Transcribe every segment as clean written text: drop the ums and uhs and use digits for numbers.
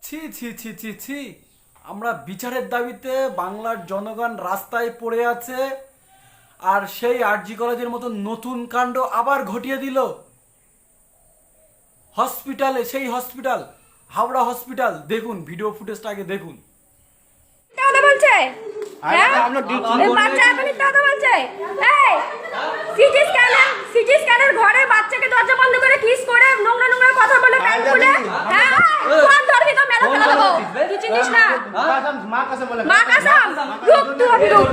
ছি ছি ছি ছি ছি, আমরা বিচারের দাবিতে বাংলার জনগণ রাস্তায় পড়ে আছে। আর সেই আরজি কলেজের মতো নতুন কাণ্ড আবার ঘটিয়ে দিল। হসপিটালে, সেই হসপিটাল হাওড়া হসপিটাল, দেখুন ভিডিও ফুটেজটা আগে দেখুন। কথা বলছে হ্যাঁ এই বাচ্চা এখনই কথা বলছে। এই সিটি স্ক্যানের ঘরে বাচ্চাকে দরজা বন্ধ করে কিস করে নোংরা নোংরা কথা বলে প্যান্ট খুলে হ্যাঁ কোন ধরবি তো মেলা ফেলা দেবো তুই চিনিস না মা কাসম রুক তুই আমি রুক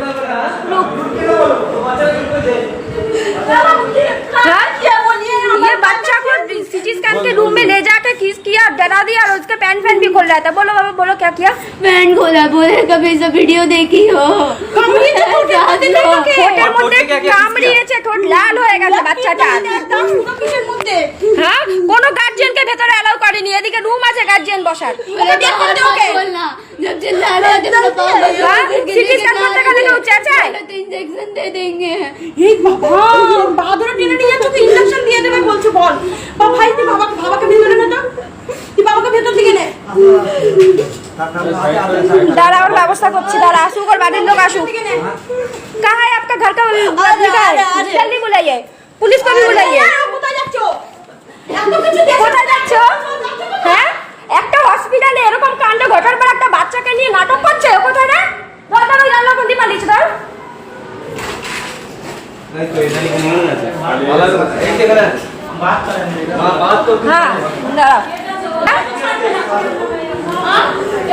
ये बच्चा को सिटी स्कैन के रूम में ले जाकर किस किया, डरा दिया और उसका पैन फैन भी खोल रहा था। बोलो बाबा बोलो क्या किया? पैन खोला, बोले कभी से वीडियो देखी हो। ঠোঁটের মধ্যে কামড়িয়েছে, ঠোঁট লাল হয়ে গেছে বাচ্চাটা। হ্যাঁ কোনো গার্জিয়ানকে ভেতরে অ্যালাউ করেনি, এদিকে রুম আছে গার্জিয়ান বসার। जब चिल्ला रहे थे सिटी स्कैन করতে গেলে কেউ চেঁচায়? तो इंजेक्शन दे देंगे। এই বাবা বাহাদুর টেনে নিয়ে তোকে ইনজেকশন দিয়ে দেবে বলছো বল। বা ভাই তুই বাবাকে ভেতরে নে তো, তুই বাবাকে ভেতর থেকে নে। दादा और व्यवस्था করছি, दादा আসুক और বাড়ির লোক আসুক। कहाँ है आपका घर का लिखा है? जल्दी बुलाइए, पुलिस को भी बुलाइए। কোথায় যাচ্ছ? এত কিছু দেখো কোথায় যাচ্ছ? হ্যাঁ একটা হসপিটালে এরকম কাণ্ড ঘটার পর একটা বাচ্চাকে নিয়ে নাটক করছে, ও কোথায় রে? দাদা ওই জানলা কোন দিকে পালিয়েছে? ধর नहीं तो इधर ही घूमने ना चाहिए अलग एक जगह है बात करें हां बात तो হ্যাঁ দাঁড়া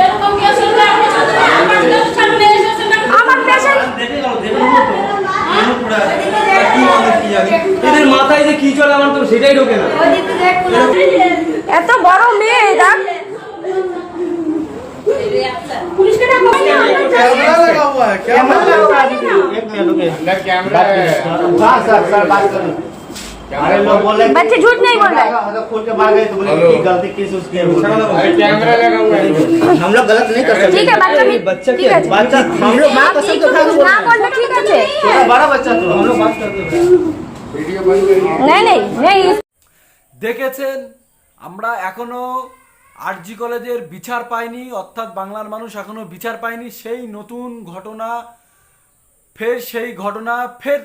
এরকম কি আসলে আপনি সাথে আমার সামনে এসেছেন না? আমার পেশেন্ট এদের মাথায় যে কি চলে আমার তো সেটাই ঢোকে না এত বড় মেয়ে দেখ পুলিশকে ডাকো। कैमरा लगा हुआ है, कैमरा लगा हुआ है। एक मिनट रुकिए अंदर कैमरा है। हाँ सर बात करो। अरे लोग बोले बच्चे झूठ नहीं बोल रहे। मतलब खोल के मार गए तो बोले कि गलती किस उसकी है बोले। अरे कैमरा लगा हुआ है हम लोग गलत नहीं कर सकते। ठीक है बच्चा भी ठीक है बच्चा हम लोग माँ कसम के खा ना बोलना ठीक है थोड़ा बड़ा बच्चा तो हम लोग बात करते हैं। नहीं नहीं नहीं দেখেছেন, আমরা এখনো আরজি কলেজের বিচার পাইনি, অর্থাৎ বাংলার মানুষ এখনো বিচার পায়নি। সেই নতুন ঘটনা, ফের সেই ঘটনা, ফের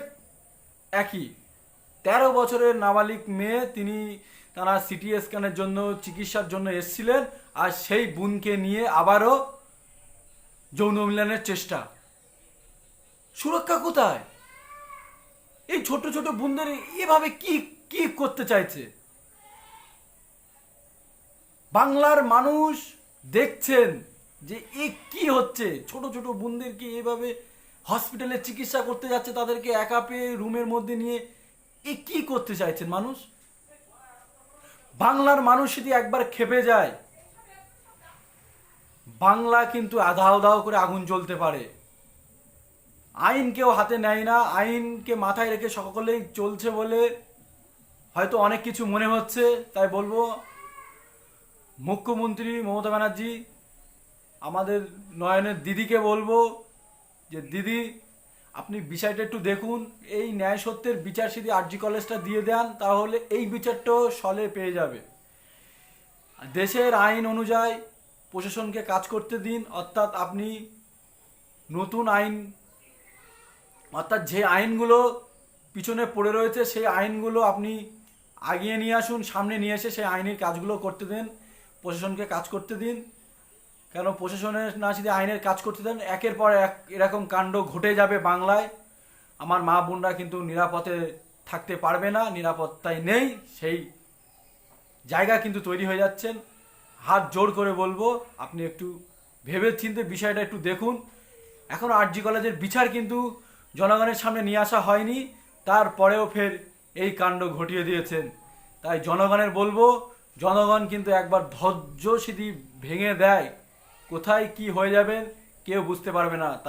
একই 13 বছরের নাবালিক মেয়ে, তিনি তারা সিটি স্ক্যানের জন্য চিকিৎসার জন্য এসেছিলেন, আর সেই বোনকে নিয়ে আবারও যৌন মিলনের চেষ্টা। সুরক্ষা কোথায়? এই ছোট ছোট বোনদের এভাবে কি কি করতে চাইছে? বাংলার মানুষ দেখছেন যে এ কি হচ্ছে। ছোট ছোট বোনদেরকে এভাবে হসপিটালে চিকিৎসা করতে যাচ্ছে, তাদেরকে একা পেয়ে রুমের মধ্যে নিয়ে এ কি করতে চাইছেন মানুষ? বাংলার মানুষ যদি একবার খেপে যায়, বাংলা কিন্তু আধাও দাও করে আগুন জ্বলতে পারে। আইন কেউ হাতে নেয় না, আইনকে মাথায় রেখে সকলেই চলছে বলে হয়তো অনেক কিছু মনে হচ্ছে। তাই বলবো মুখ্যমন্ত্রী মমতা ব্যানার্জি, আমাদের নয়নের দিদিকে বলবো যে দিদি আপনি বিষয়টা একটু দেখুন, এই ন্যায় সত্যের বিচার যদি আরজি কলেজটা দিয়ে দেন তাহলে এই বিচারটাও সলে পেয়ে যাবে। দেশের আইন অনুযায়ী প্রশাসনকে কাজ করতে দিন, অর্থাৎ আপনি নতুন আইন, অর্থাৎ যে আইনগুলো পিছনে পড়ে রয়েছে সেই আইনগুলো আপনি আগিয়ে নিয়ে আসুন, সামনে নিয়ে এসে সেই আইনের কাজগুলো করতে দেন, প্রশাসনকে কাজ করতে দিন। কেন প্রশাসনের না যদি আইনের কাজ করতে দেন, একের পর এক এরকম কাণ্ড ঘটে যাবে বাংলায়। আমার মা বোনরা কিন্তু নিরাপদে থাকতে পারবে না, নিরাপত্তায় নেই, সেই জায়গা কিন্তু তৈরি হয়ে যাচ্ছেন। হাত জোর করে বলবো আপনি একটু ভেবে চিন্তে বিষয়টা একটু দেখুন। এখন আরজি কলেজের বিচার কিন্তু জনগণের সামনে নিয়ে আসা হয়নি, তারপরেও ফের এই কাণ্ড ঘটিয়ে দিয়েছেন। তাই জনগণের বলবো, জনগণ কিন্তু একবার ধৈর্য যদি ভেঙে দেয়, কোথায় কি হয়ে যাবেন কেউ বুঝতে পারবে না। তাই